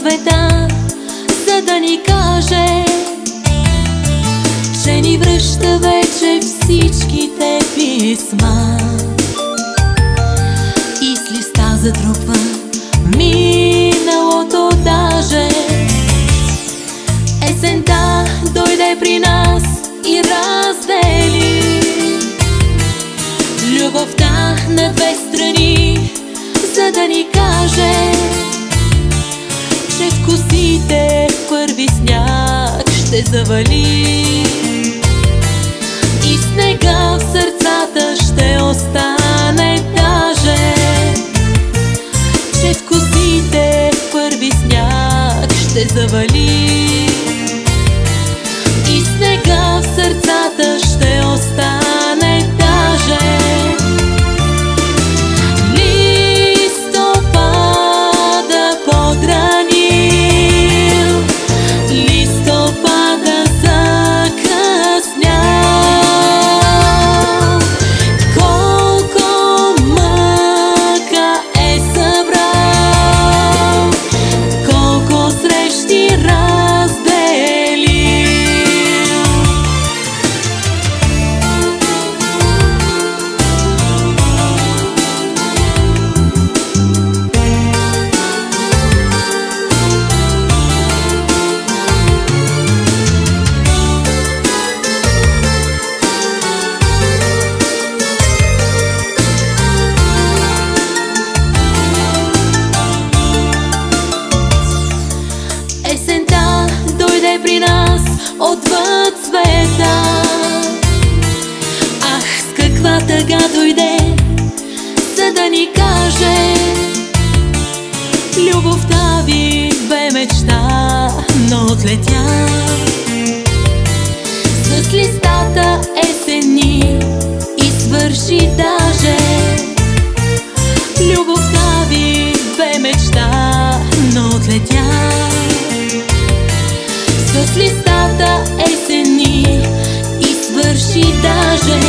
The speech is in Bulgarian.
света, за да ни каже, че ни връща вече всичките писма. И с листа затрупва миналото даже. Есента дойде при нас и раздели любовта на две страни, за да ни каже, че в косите първи сняг ще завали и снега в сърцата ще остане даже. Че в косите първи сняг ще завали и снега в сърцата ще остане даже. Листопада подранил, листопада закъснял. Колко мъка е събрал, колко срещи разделил. Есента дойде при нас отвъд света. Ах, с каква тъга дойде, за да ни каже, любовта ви бе мечта, но отлетя. С листата есенни и свърши даже. Любовта ви бе мечта, но отлетя. С листата есенни и свърши даже.